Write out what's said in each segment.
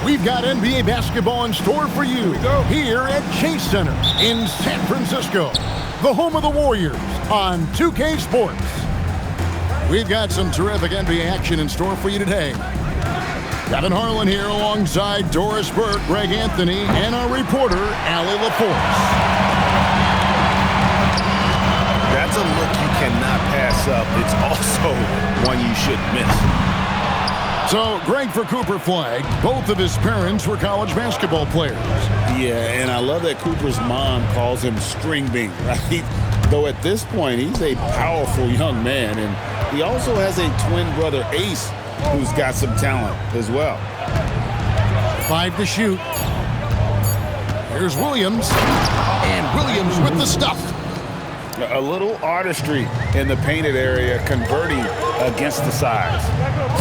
We've got NBA basketball in store for you here at Chase Center in San Francisco, the home of the Warriors on 2K Sports. We've got some terrific NBA action in store for you today. Kevin Harlan here alongside Doris Burke, Greg Anthony, and our reporter, Allie LaForce. That's a look you cannot pass up. It's also one you should miss. So, Greg for Cooper Flagg, both of his parents were college basketball players. Yeah, and I love that Cooper's mom calls him String Bean, right? Though at this point, he's a powerful young man, and he also has a twin brother, Ace, who's got some talent as well. 5 to shoot. Here's Williams, and Williams with the stuff. A little artistry in the painted area, converting against the size.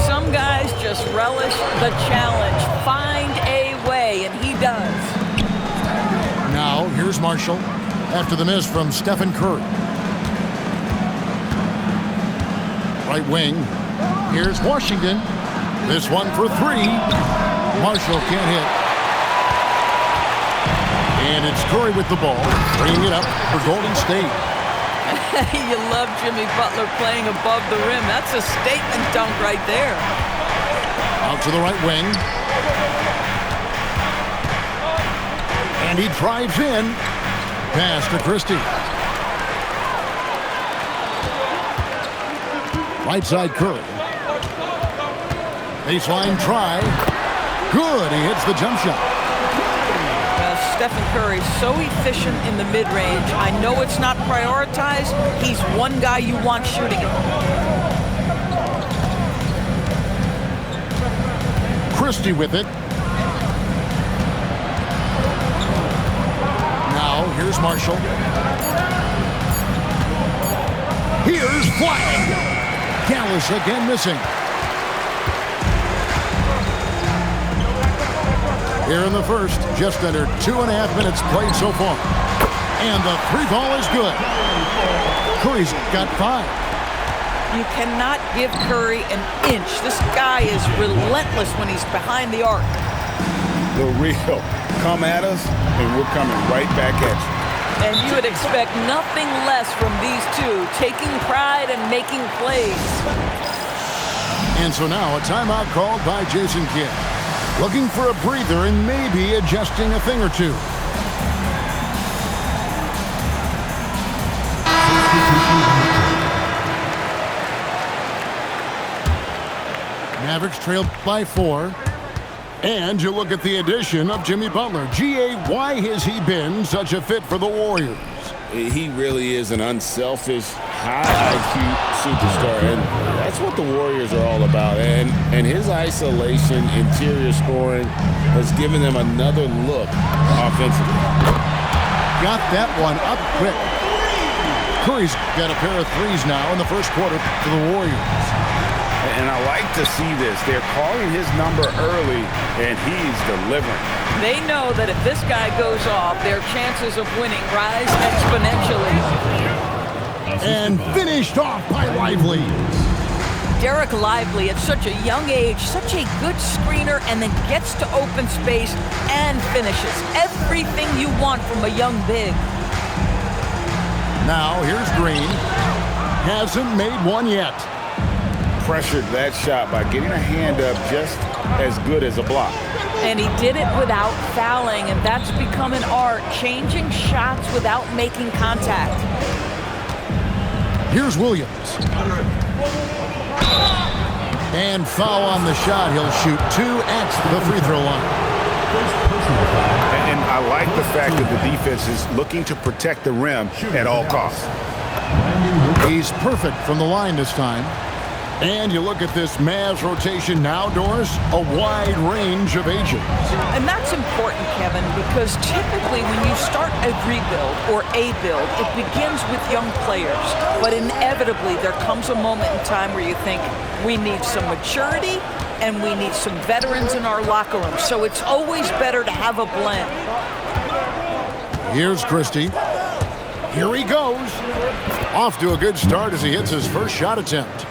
Some guys just relish the challenge. Find a way, and he does. Now, here's Marshall after the miss from Stephen Curry. Right wing. Here's Washington. This one for 3. Marshall can't hit. And it's Curry with the ball, bringing it up for Golden State. You love Jimmy Butler playing above the rim. That's a statement dunk right there. Out to the right wing. And he drives in. Pass to Christie. Right side Curry. Baseline try. Good. He hits the jump shot. Stephen Curry, so efficient in the mid-range. I know it's not prioritized. He's one guy you want shooting it. Christie with it. Now, here's Marshall. Here's Flagg. Gallus again missing. Here in the first, just under 2.5 minutes played so far. And the 3 ball is good. Curry's got 5. You cannot give Curry an inch. This guy is relentless when he's behind the arc. The real. Come at us, and we're coming right back at you. And you would expect nothing less from these two, taking pride and making plays. And so now a timeout called by Jason Kidd. Looking for a breather and maybe adjusting a thing or two. Mavericks trailed by 4. And you look at the addition of Jimmy Butler. G.A., why has he been such a fit for the Warriors? He really is an unselfish, high IQ superstar, and that's what the Warriors are all about. And his isolation, interior scoring has given them another look offensively. Got that one up quick. Curry's got a pair of 3s now in the first quarter for the Warriors. And I like to see this. They're calling his number early, and he's delivering. They know that if this guy goes off, their chances of winning rise exponentially. And finished off by Lively. Derek Lively at such a young age, such a good screener, and then gets to open space and finishes. Everything you want from a young big. Now here's Green. Hasn't made one yet. Pressured that shot by getting a hand up just as good as a block. And he did it without fouling, and that's become an art, changing shots without making contact. Here's Williams. And foul on the shot. He'll shoot 2 at the free throw line. And I like the fact that the defense is looking to protect the rim at all costs. He's perfect from the line this time. And you look at this Mavs rotation now, Doris, a wide range of ages. And that's important, Kevin, because typically when you start a rebuild or a build, it begins with young players. But inevitably, there comes a moment in time where you think, we need some maturity and we need some veterans in our locker room. So it's always better to have a blend. Here's Christie. Here he goes. Off to a good start as he hits his first shot attempt.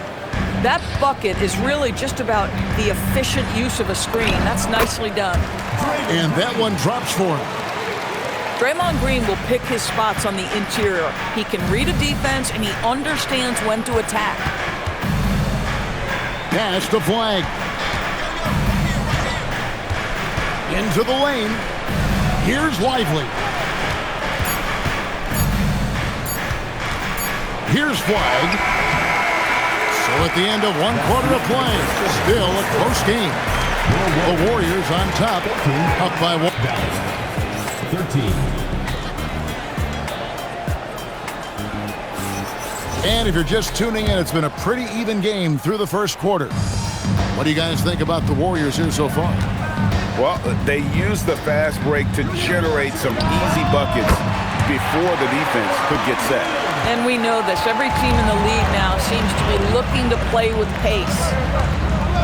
That bucket is really just about the efficient use of a screen. That's nicely done. And that one drops for him. Draymond Green will pick his spots on the interior. He can read a defense, and he understands when to attack. Pass the flag. Into the lane. Here's Lively. Here's Flag. So at the end of 1 quarter of play, still a close game. The Warriors on top, up by 1. 13. And if you're just tuning in, it's been a pretty even game through the first quarter. What do you guys think about the Warriors here so far? Well, they used the fast break to generate some easy buckets before the defense could get set. And we know this. Every team in the league now seems to be looking to play with pace.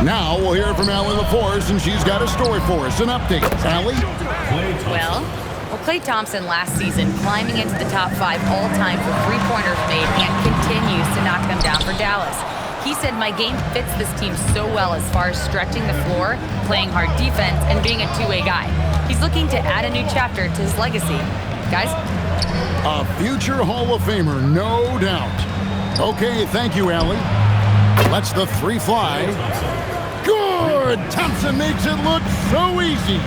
Now we'll hear from Allie LaForce, and she's got a story for us. An update. Allie? Well, Klay Thompson last season climbing into the top 5 all-time for three-pointers made and continues to knock them down for Dallas. He said, "My game fits this team so well as far as stretching the floor, playing hard defense, and being a two-way guy. He's looking to add a new chapter to his legacy." Guys? A future Hall of Famer, no doubt. Okay, thank you, Allie. Lets the three fly. Good! Thompson makes it look so easy.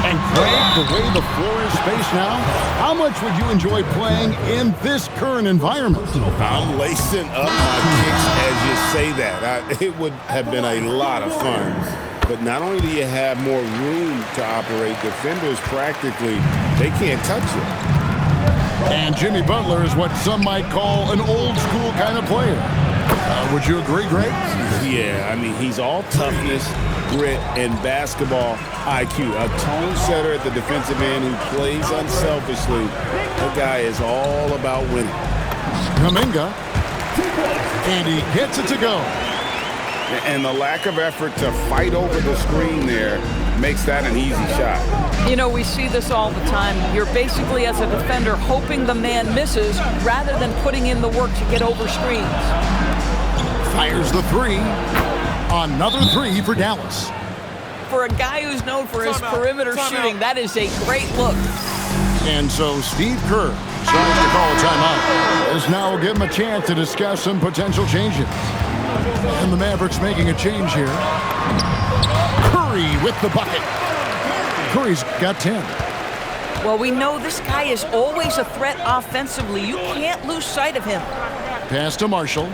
And Craig, the way the floor is spaced now, how much would you enjoy playing in this current environment? I'm lacing up my kicks as you say that. It would have been a lot of fun. But not only do you have more room to operate, defenders practically, they can't touch it. And Jimmy Butler is what some might call an old school kind of player. Would you agree, Greg? Yeah, I mean, he's all toughness, grit, and basketball IQ. A tone setter at the defensive end who plays unselfishly. That guy is all about winning. Kuminga. And he gets it to go. And the lack of effort to fight over the screen there makes that an easy shot. You know, we see this all the time. You're basically, as a defender, hoping the man misses rather than putting in the work to get over screens. Fires the three. Another three for Dallas. For a guy who's known for his perimeter shooting, that is a great look. And so Steve Kerr tries to call a timeout. As now we'll give him a chance to discuss some potential changes. And the Mavericks making a change here. Curry with the bucket. Curry's got 10. Well, we know this guy is always a threat offensively. You can't lose sight of him. Pass to Marshall.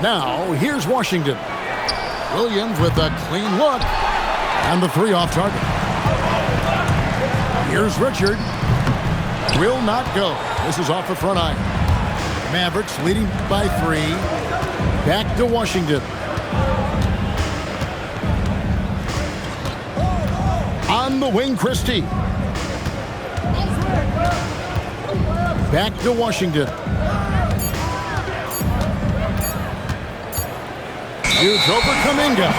Now, here's Washington. Williams with a clean look. And the three off target. Here's Richard. Will not go. This is off the front iron. Mavericks leading by 3. Back to Washington. On the wing, Christie. Back to Washington. Shoots over Kuminga.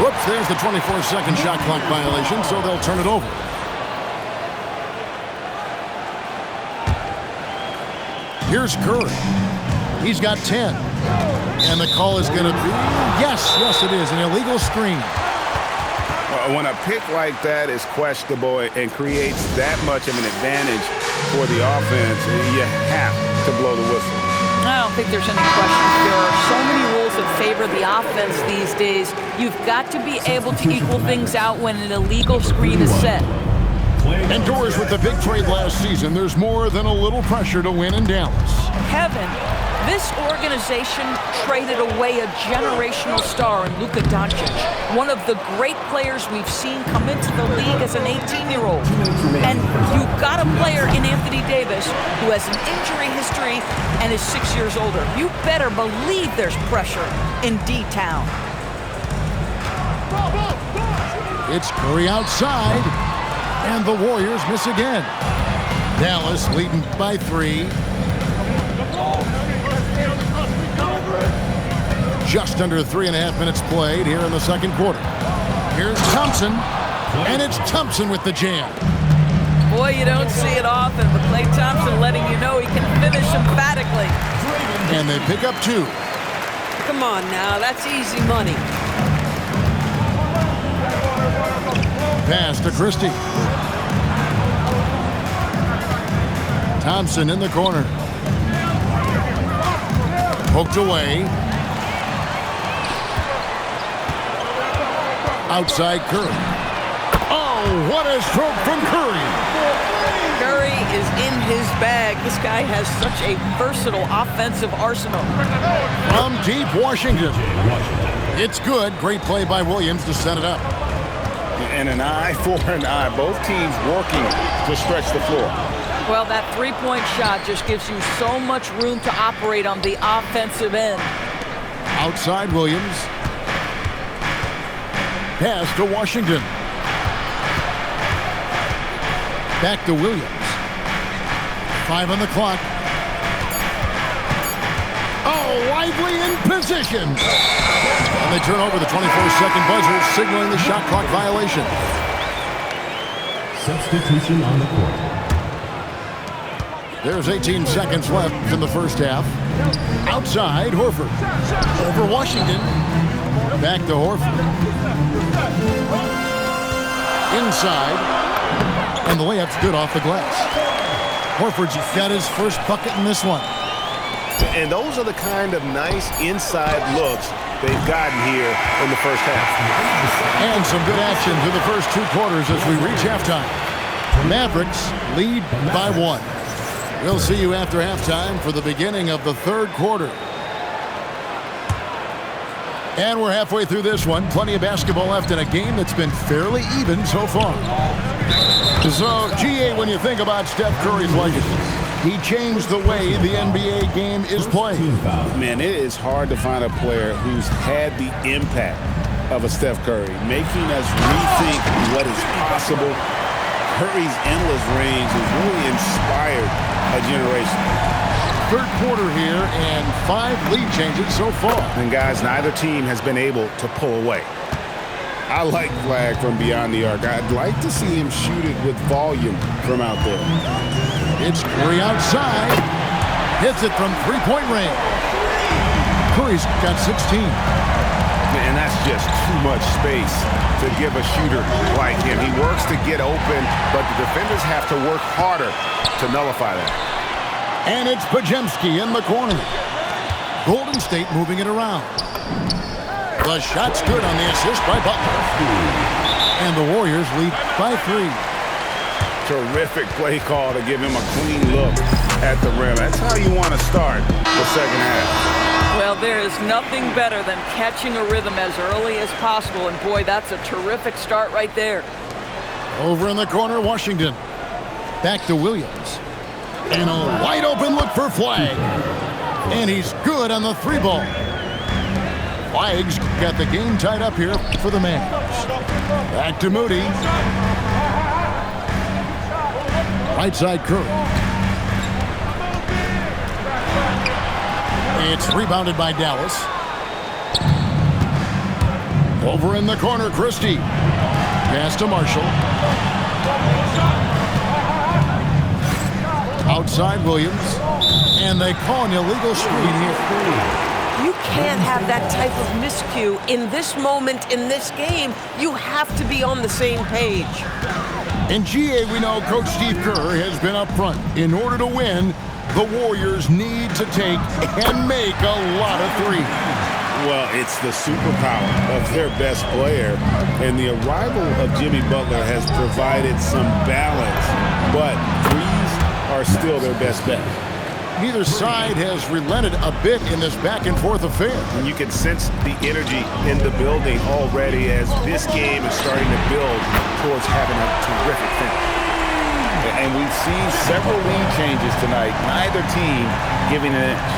Whoops, there's the 24-second shot clock violation, so they'll turn it over. Here's Curry. He's got 10. And the call is going to be, yes, it is, an illegal screen. When a pick like that is questionable and creates that much of an advantage for the offense, you have to blow the whistle. I don't think there's any question. There are so many rules that favor the offense these days. You've got to be able to equal things out when an illegal screen is set. Indoors with the big trade last season, there's more than a little pressure to win in Dallas. Kevin, this organization traded away a generational star in Luka Doncic, one of the great players we've seen come into the league as an 18-year-old. And you've got a player in Anthony Davis who has an injury history and is 6 years older. You better believe there's pressure in D-Town. It's Curry outside, and the Warriors miss again. Dallas leading by 3. Just under 3.5 minutes played here in the second quarter. Here's Thompson, and it's Thompson with the jam. Boy, you don't see it often, but Klay Thompson letting you know he can finish emphatically. And they pick up 2. Come on now, that's easy money. Pass to Christie. Thompson in the corner. Poked away. Outside Curry. Oh, what a stroke from Curry. Curry is in his bag. This guy has such a versatile offensive arsenal. From deep Washington. It's good. Great play by Williams to set it up. And an eye for an eye. Both teams working to stretch the floor. Well, that three-point shot just gives you so much room to operate on the offensive end. Outside Williams. Pass to Washington. Back to Williams. 5 on the clock. Oh, Lively in position. And they turn over the 24-second buzzer, signaling the shot clock violation. Substitution on the court. There's 18 seconds left in the first half. Outside, Horford. Over Washington. Back to Horford. Inside. And the layup's good off the glass. Horford's got his first bucket in this one. And those are the kind of nice inside looks they've gotten here in the first half. And some good action through the first 2 quarters as we reach halftime. Mavericks lead by 1. We'll see you after halftime for the beginning of the 3rd quarter. And we're halfway through this one. Plenty of basketball left in a game that's been fairly even so far. So, GA, when you think about Steph Curry's legacy, he changed the way the NBA game is played. Man, it is hard to find a player who's had the impact of a Steph Curry, making us rethink what is possible. Curry's endless range has really inspired a generation. 3rd quarter here and 5 lead changes so far. And guys, neither team has been able to pull away. I like Flag from beyond the arc. I'd like to see him shoot it with volume from out there. It's Curry outside. Hits it from 3-point range. Curry's got 16. And that's just too much space to give a shooter like him. He works to get open, but the defenders have to work harder to nullify that. And it's Podziemski in the corner. Golden State moving it around. The shot's good on the assist by Butler. And the Warriors lead by 3. Terrific play call to give him a clean look at the rim. That's how you want to start the second half. Well, there is nothing better than catching a rhythm as early as possible. And boy, that's a terrific start right there. Over in the corner, Washington. Back to Williams. And a wide open look for Flag. And he's good on the 3-ball. Flag's got the game tied up here for the Mavs. Back to Moody. Right side Curry. It's rebounded by Dallas. Over in the corner, Christie. Pass to Marshall. Outside Williams. And they call an illegal screen here. You can't have that type of miscue in this moment, in this game. You have to be on the same page. In GA, we know Coach Steve Kerr has been up front. In order to win, the Warriors need to take and make a lot of threes. Well, it's the superpower of their best player, and the arrival of Jimmy Butler has provided some balance, but threes are still their best bet. Neither side has relented a bit in this back-and-forth affair. And you can sense the energy in the building already as this game is starting to build towards having a terrific finish. And we've seen several lead changes tonight, neither team giving an inch.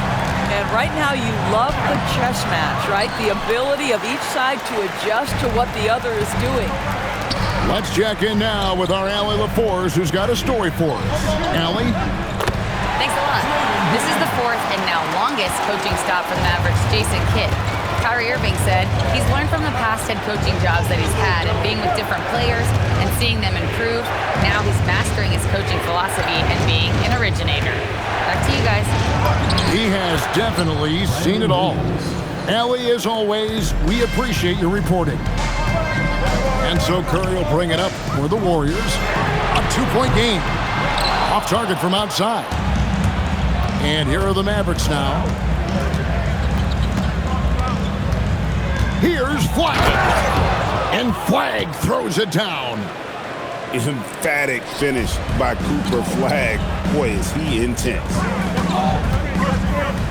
And right now you love the chess match, right? The ability of each side to adjust to what the other is doing. Let's check in now with our Allie LaForce, who's got a story for us. Allie? Thanks a lot. This is the 4th and now longest coaching stop for the Mavericks' Jason Kidd. Kyrie Irving said he's learned from the past head coaching jobs that he's had and being with different players and seeing them improve. Now he's mastering his coaching philosophy and being an originator. Back to you guys. He has definitely seen it all. Allie, as always, we appreciate your reporting. And so Curry will bring it up for the Warriors. A 2-point game. Off target from outside. And here are the Mavericks now. Here's Flagg. And Flagg throws it down. Emphatic finish by Cooper Flagg. Boy, is he intense.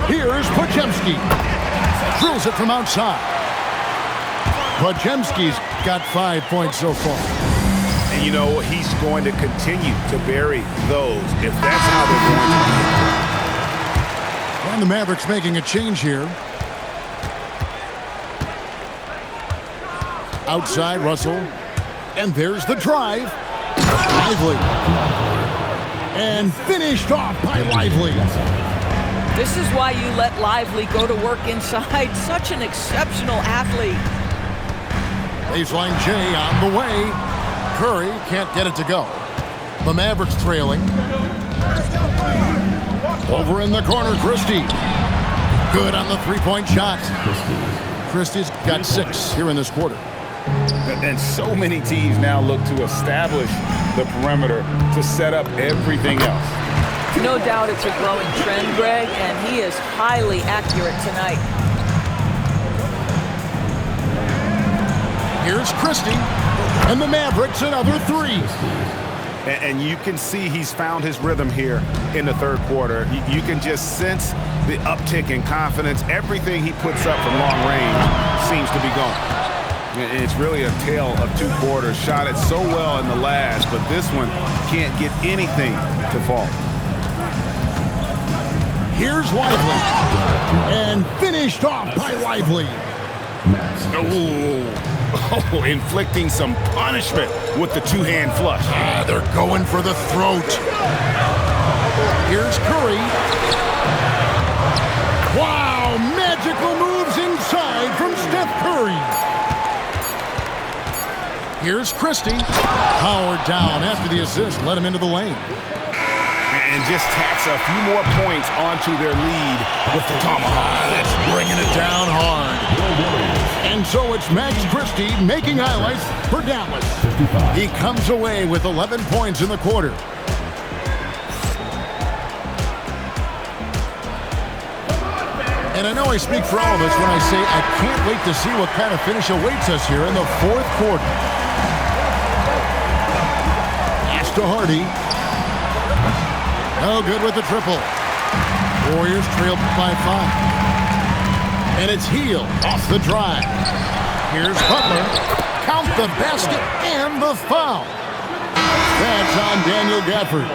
Here's Podziemski. Drills it from outside. Podziemski's got 5 points so far. And you know, he's going to continue to bury those if that's how they're going to be. And the Mavericks making a change here. Outside, Russell. And there's the drive. Lively. And finished off by Lively. This is why you let Lively go to work inside. Such an exceptional athlete. Baseline J on the way. Curry can't get it to go. The Mavericks trailing. Over in the corner, Christie. Good on the three-point shot. Christie's got 6 here in this quarter. And so many teams now look to establish the perimeter to set up everything else. No doubt it's a growing trend, Greg, and he is highly accurate tonight. Here's Christie, and the Mavericks another 3. And you can see he's found his rhythm here in the third quarter. You can just sense the uptick in confidence. Everything he puts up from long range seems to be going. And it's really a tale of 2 quarters. Shot it so well in the last, but this one can't get anything to fall. Here's Lively, and finished off by Lively. Oh, inflicting some punishment with the 2-hand flush. They're going for the throat. Here's Curry. Wow, magical moves inside from Steph Curry. Here's Christie. Powered down after the assist, let him into the lane. And just tacks a few more points onto their lead with the tomahawk. That's bringing it down hard. And so it's Max Christie making highlights for Dallas. He comes away with 11 points in the quarter. And I know I speak for all of us when I say I can't wait to see what kind of finish awaits us here in the fourth quarter. Pass to Hardy. No good with the triple. Warriors trail by 5. And it's Hield off the drive. Here's Butler. Count the basket and the foul. That's on Daniel Gafford.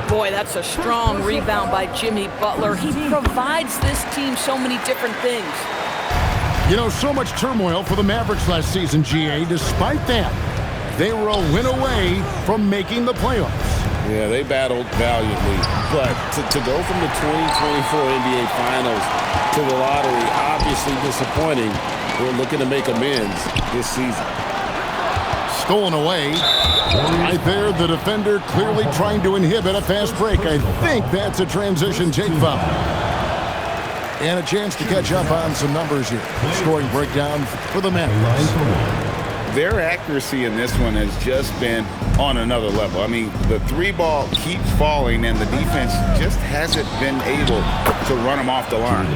Boy, that's a strong rebound by Jimmy Butler. He provides this team so many different things. You know, so much turmoil for the Mavericks last season, GA. Despite that, they were a win away from making the playoffs. Yeah, they battled valiantly. But to go from the 2024 NBA Finals to the lottery, obviously disappointing. We're looking to make amends this season. Stolen away. Right there, the defender clearly trying to inhibit a fast break. I think that's a transition take foul. And a chance to catch up on some numbers here. Scoring breakdown for the Mavericks. Their accuracy in this one has just been on another level. I mean, the 3-ball keeps falling, and the defense just hasn't been able to run them off the line.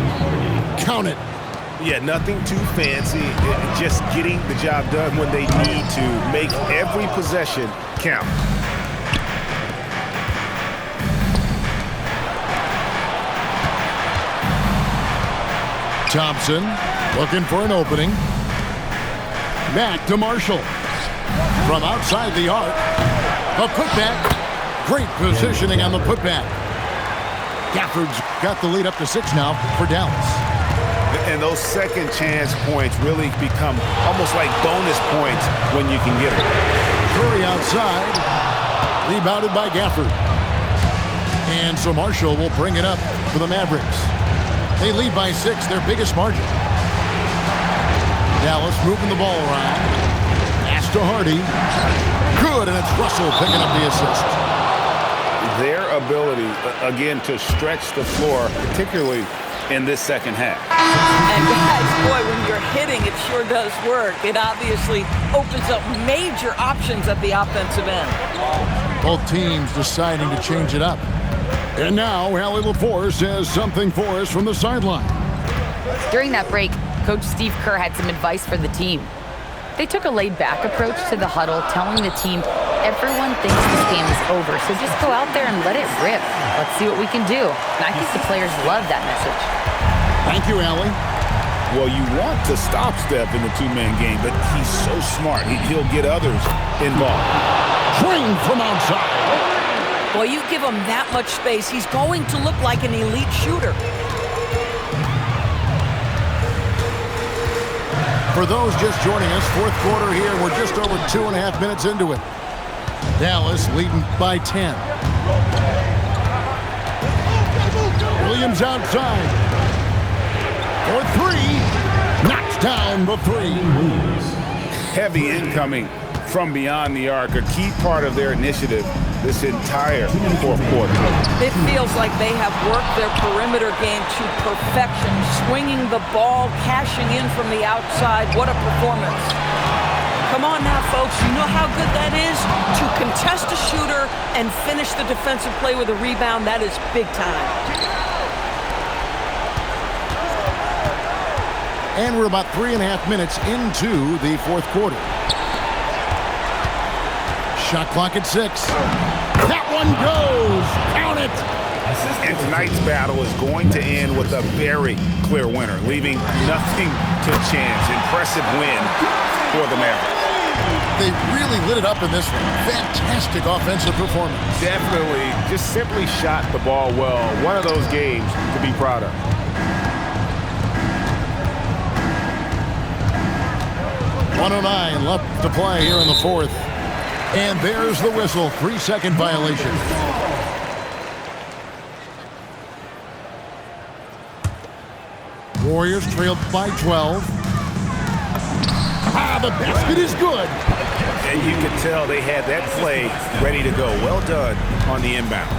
Count it. Yeah, nothing too fancy. Just getting the job done when they need to. Make every possession count. Thompson looking for an opening. Back to Marshall. From outside the arc. A putback. Great positioning on the putback. Gafford's got the lead up to 6 now for Dallas. And those second chance points really become almost like bonus points when you can get them. Curry outside. Rebounded by Gafford. And so Marshall will bring it up for the Mavericks. They lead by 6, their biggest margin. Dallas moving the ball around. Pass to Hardy. Good, and it's Russell picking up the assist. Their ability, again, to stretch the floor, particularly in this second half. And guys, boy, when you're hitting, it sure does work. It obviously opens up major options at the offensive end. Both teams deciding to change it up. And now, Allie LaForce has something for us from the sideline. During that break, Coach Steve Kerr had some advice for the team. They took a laid-back approach to the huddle, telling the team, everyone thinks this game is over, so just go out there and let it rip. Let's see what we can do. And I think the players love that message. Thank you, Allie. Well, you want to stop Steph in the two-man game, but he's so smart. He'll get others involved. Trained from outside. Well, you give him that much space, he's going to look like an elite shooter. For those just joining us, fourth quarter here. We're just over 2.5 minutes into it. Dallas leading by 10. Williams outside. For three. Knocks down the three. Heavy incoming from beyond the arc, a key part of their initiative this entire fourth quarter. It feels like they have worked their perimeter game to perfection, swinging the ball, cashing in from the outside. What a performance. Come on now, folks. You know how good that is? To contest a shooter and finish the defensive play with a rebound, that is big time. And we're about 3.5 minutes into the fourth quarter. Shot clock at 6. That one goes. Count it. And tonight's battle is going to end with a very clear winner, leaving nothing to chance. Impressive win for the Mavericks. They really lit it up in this one. Fantastic offensive performance. Definitely just simply shot the ball well. One of those games to be proud of. .109 left to play here in the fourth. And there's the whistle. 3-second violation. Warriors trailed by 12. The basket is good. And you could tell they had that play ready to go. Well done on the inbound.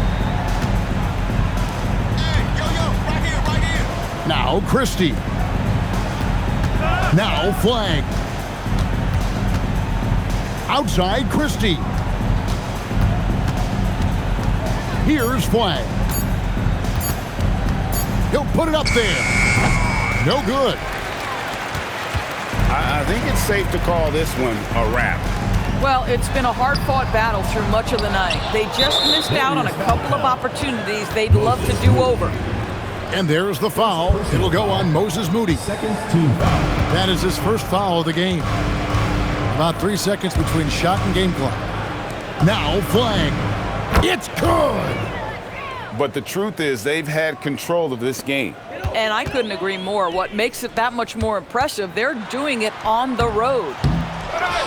Right here. Now Christie. Now Flag. Outside Christie. Here's Flag. He'll put it up there. No good. I think it's safe to call this one a wrap. Well, it's been a hard-fought battle through much of the night. They just missed out on a couple of opportunities they'd love to do over. And there's the foul. It'll go on Moses Moody. Second team foul. That is his first foul of the game. About 3 seconds between shot and game clock. Now Flag. It's good. But the truth is they've had control of this game. And I couldn't agree more. What makes it that much more impressive, they're doing it on the road.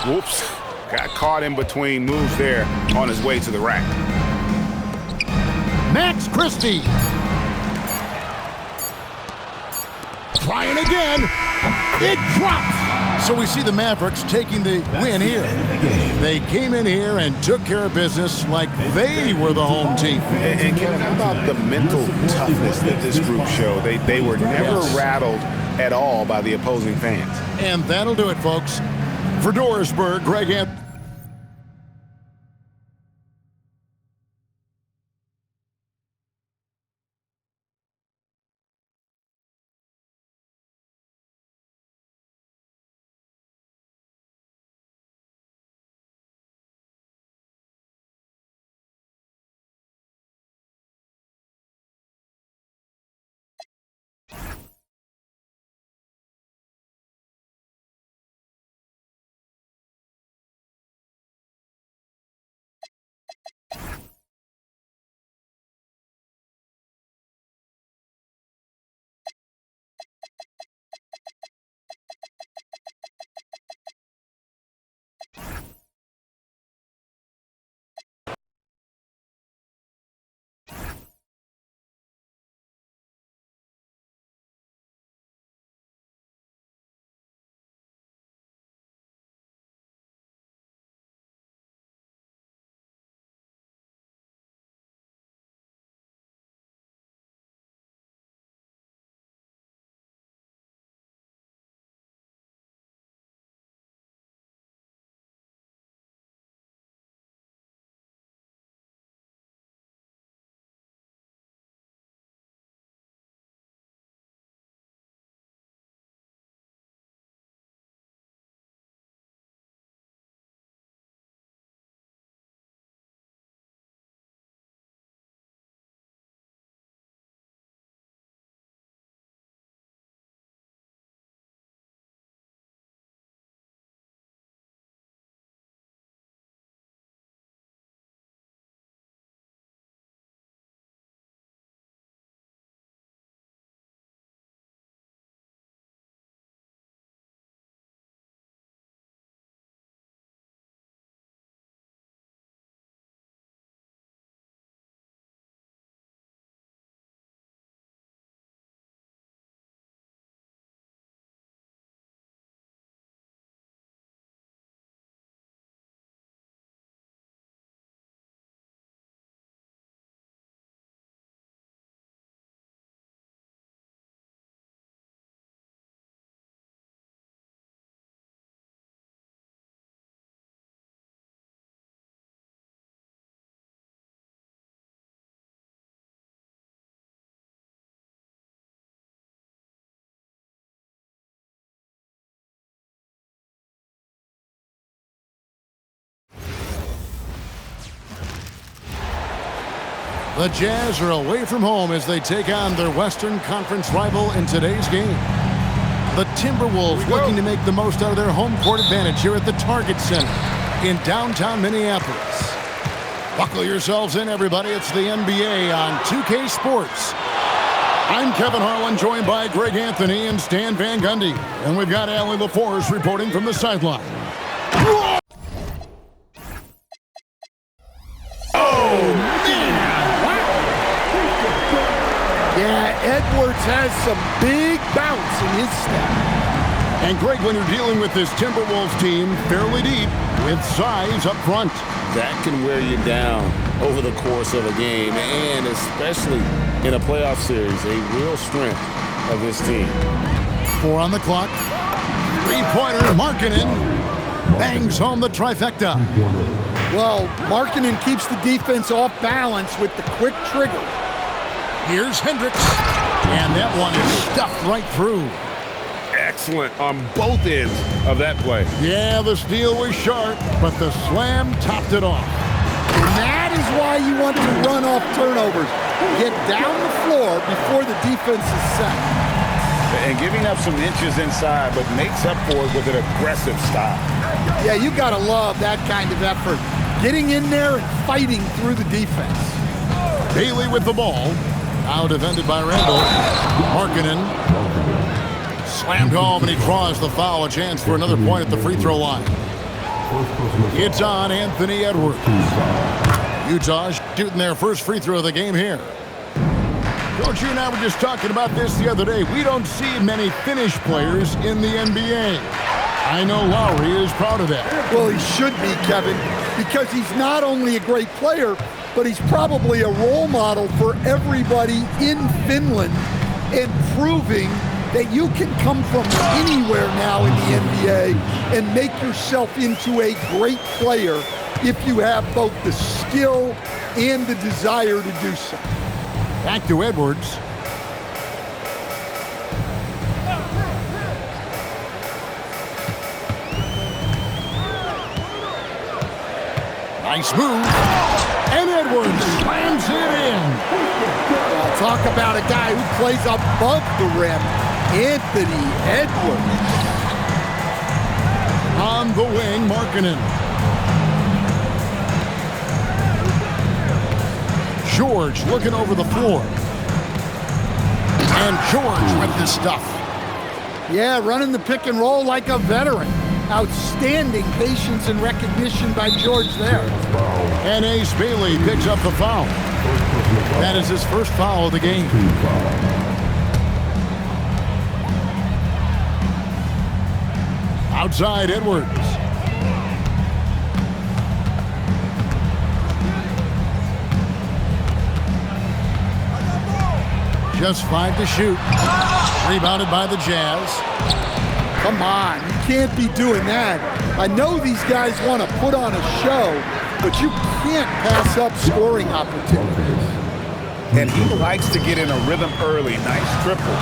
Whoops. Got caught in between moves there on his way to the rack. Max Christie. Trying again. It drops. So we see the Mavericks taking the win here. They came in here and took care of business like they were the home team. And Kevin, how about the mental toughness that this group showed? They were never rattled at all by the opposing fans. And that'll do it, folks. For Dorisburg, Greg Anthony. The Jazz are away from home as they take on their Western Conference rival in today's game. The Timberwolves looking to make the most out of their home court advantage here at the Target Center in downtown Minneapolis. Buckle yourselves in, everybody. It's the NBA on 2K Sports. I'm Kevin Harlan, joined by Greg Anthony and Stan Van Gundy. And we've got Allie LaForce reporting from the sideline. Edwards has some big bounce in his step. And Greg, when you're dealing with this Timberwolves team fairly deep with size up front, that can wear you down over the course of a game, and especially in a playoff series, a real strength of this team. 4 on the clock. Three-pointer, Markkanen bangs home the trifecta. Well, Markkanen keeps the defense off balance with the quick trigger. Here's Hendricks, and that one is stuffed right through. Excellent on both ends of that play. Yeah, the steal was sharp, but the slam topped it off. And that is why you want to run off turnovers. Get down the floor before the defense is set. And giving up some inches inside, but makes up for it with an aggressive stop. Yeah, you got to love that kind of effort. Getting in there and fighting through the defense. Bailey with the ball. Now defended by Randall. Markkanen slammed home, and he draws the foul. A chance for another point at the free throw line. It's on Anthony Edwards. Utah shooting their first free throw of the game here. Coach, you and I were just talking about this the other day. We don't see many Finnish players in the NBA. I know Lowry is proud of that. Well, he should be, Kevin, because he's not only a great player, but he's probably a role model for everybody in Finland and proving that you can come from anywhere now in the NBA and make yourself into a great player if you have both the skill and the desire to do so. Back to Edwards. Nice move. And Edwards slams it in. Well, talk about a guy who plays above the rim. Anthony Edwards. On the wing, Markkanen. George looking over the floor. And George with the stuff. Yeah, running the pick and roll like a veteran. Outstanding patience and recognition by George there. And Ace Bailey picks up the foul. That is his first foul of the game. Outside Edwards. Just 5 to shoot. Rebounded by the Jazz. Come on, you can't be doing that. I know these guys want to put on a show, but you can't pass up scoring opportunities. And he likes to get in a rhythm early. Nice triple.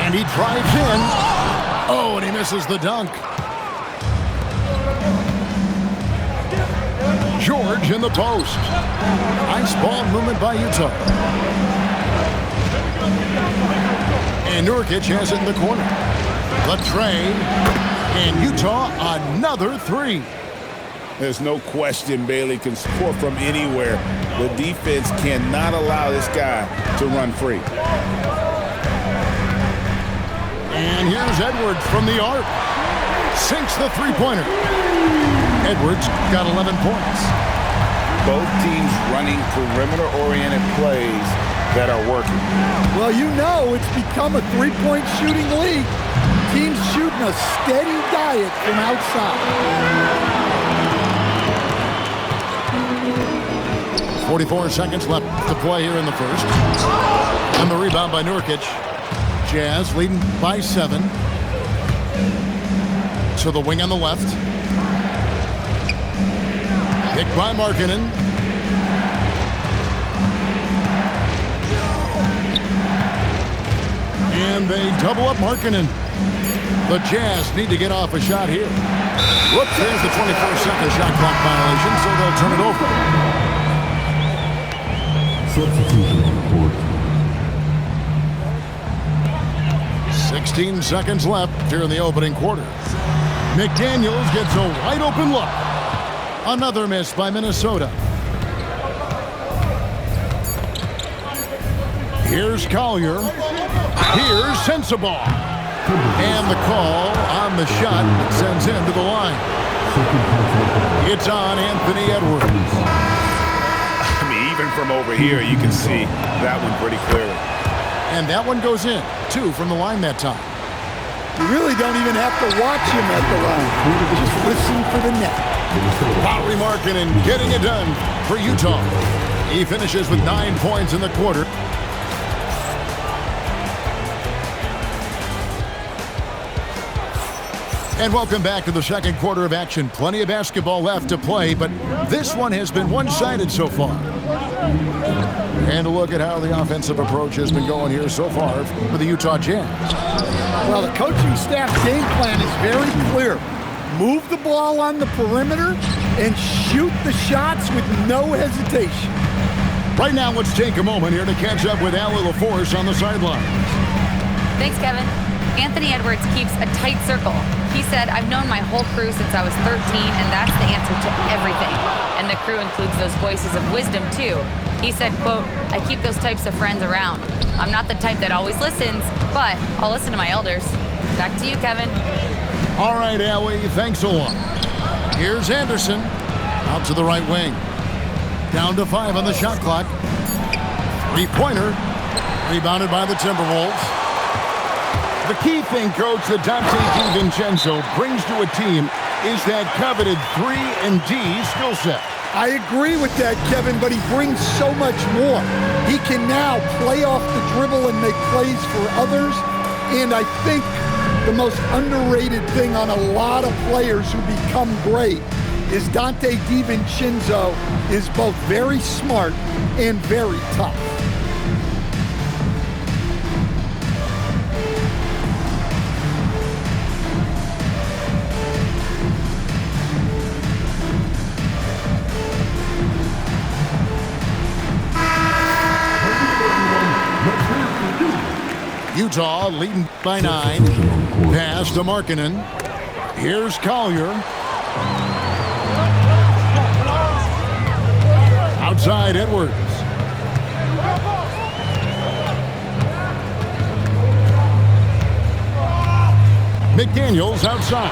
And he drives in. Oh, and he misses the dunk. George in the post. Nice ball movement by Utah. And Nurkic has it in the corner. The trade. And Utah another 3. There's no question Bailey can score from anywhere. The defense cannot allow this guy to run free. And here's Edwards from the arc. Sinks the three-pointer. Edwards got 11 points. Both teams running perimeter-oriented plays that are working. Well, you know it's become a three-point shooting league. Teams shooting a steady diet from outside. 44 seconds left to play here in the first. And the rebound by Nurkic. Jazz leading by 7. To the wing on the left. Picked by Markkanen. And they double up Markkanen. The Jazz need to get off a shot here. Whoops, there's the 24-second shot clock violation, so they'll turn it over. Substitution on the court. 16 seconds left here in the opening quarter. McDaniels gets a wide open look. Another miss by Minnesota. Here's Collier. Here's Sensabaugh. And the call on the shot that sends him to the line. It's on Anthony Edwards. I mean, even from over here, you can see that one pretty clearly. And that one goes in. 2 from the line that time. You really don't even have to watch him at the line. Just listen for the net. Lauri Markkanen getting it done for Utah. He finishes with 9 points in the quarter. And welcome back to the second quarter of action. Plenty of basketball left to play, but this one has been one-sided so far. And a look at how the offensive approach has been going here so far for the Utah Jazz. Well, the coaching staff's game plan is very clear. Move the ball on the perimeter and shoot the shots with no hesitation. Right now, let's take a moment here to catch up with Allie LaForce on the sidelines. Thanks, Kevin. Anthony Edwards keeps a tight circle. He said, I've known my whole crew since I was 13, and that's the answer to everything. And the crew includes those voices of wisdom, too. He said, quote, I keep those types of friends around. I'm not the type that always listens, but I'll listen to my elders. Back to you, Kevin. All right, Allie, thanks a lot. Here's Anderson, out to the right wing. Down to 5 on the shot clock. Three-pointer, rebounded by the Timberwolves. The key thing, Coach, that Donte DiVincenzo brings to a team is that coveted 3-and-D skill set. I agree with that, Kevin, but he brings so much more. He can now play off the dribble and make plays for others, and I think the most underrated thing on a lot of players who become great is Donte DiVincenzo is both very smart and very tough. Utah leading by 9. Pass to Markkanen. Here's Collier. Outside Edwards. McDaniels outside.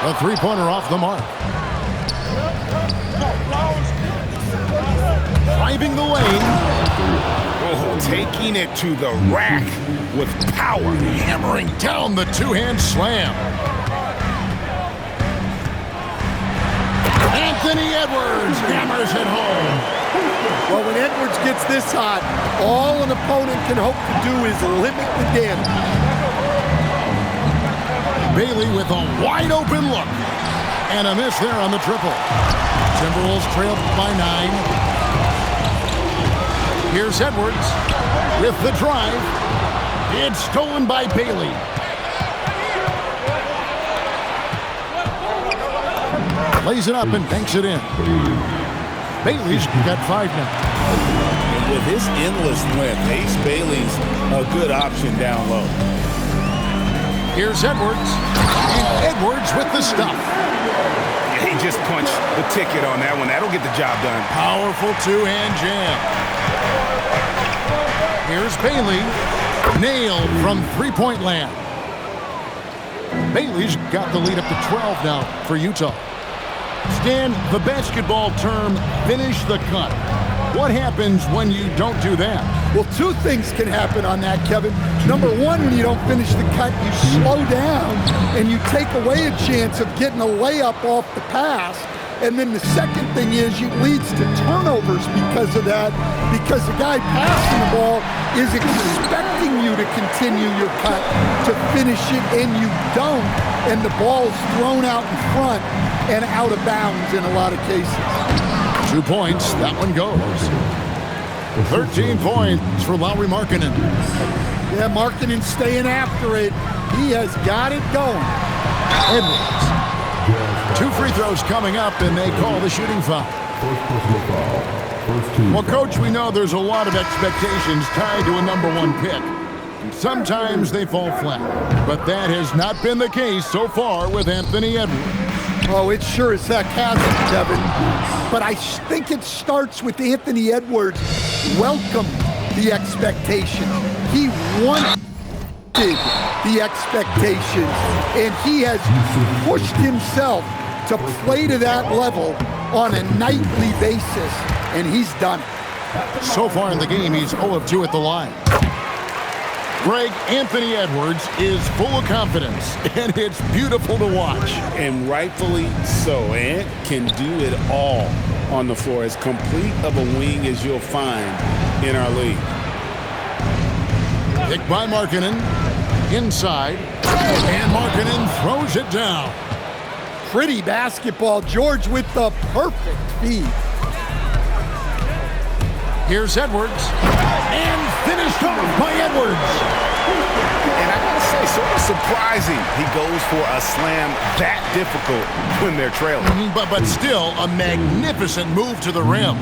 A three-pointer off the mark. Driving the lane. Oh, taking it to the rack with power. Hammering down the two-hand slam. Anthony Edwards hammers it home. Well, when Edwards gets this hot, all an opponent can hope to do is limit the damage. Bailey with a wide-open look. And a miss there on the triple. Timberwolves trail by 9. Here's Edwards with the drive. It's stolen by Bailey. Lays it up and banks it in. Bailey's got 5 now. And with his endless length, Ace Bailey's a good option down low. Here's Edwards. And Edwards with the stuff. He just punched the ticket on that one. That'll get the job done. Powerful two-hand jam. Here's Bailey. Nailed from three-point land. Bailey's got the lead up to 12 now for Utah. Stan, the basketball term, finish the cut. What happens when you don't do that? Well, 2 things can happen on that, Kevin. Number 1, when you don't finish the cut, you slow down and you take away a chance of getting a layup off the pass. And then the second thing is it leads to turnovers because of that, because the guy passing the ball is expecting you to continue your cut to finish it, and you don't, and the ball is thrown out in front and out of bounds in a lot of cases. 2 points, that one goes. 13 points for Lauri Markkanen. Yeah, Markkanen staying after it. He has got it going. Edwards. 2 free throws coming up, and they call the shooting foul. First personal foul. Well, Coach, we know there's a lot of expectations tied to a #1 pick. And sometimes they fall flat. But that has not been the case so far with Anthony Edwards. Oh, it sure as heck hasn't, Kevin. But I think it starts with Anthony Edwards welcome the expectations. He wanted the expectations, and he has pushed himself to play to that level on a nightly basis, and he's done it. So far in the game, he's 0 of 2 at the line. Greg, Anthony Edwards is full of confidence, and it's beautiful to watch. And rightfully so. Ant can do it all on the floor. As complete of a wing as you'll find in our league. Picked by Markkanen. Inside. And Markkanen throws it down. Pretty basketball. George with the perfect feed. Here's Edwards. And finished off by Edwards. And I gotta say, sort of surprising he goes for a slam that difficult when they're trailing. But still, a magnificent move to the rim.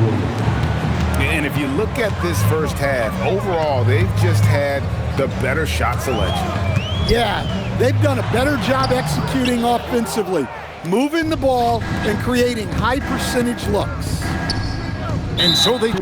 And if you look at this first half, overall, they've just had the better shot selection. Yeah, they've done a better job executing offensively, moving the ball and creating high percentage looks. And so they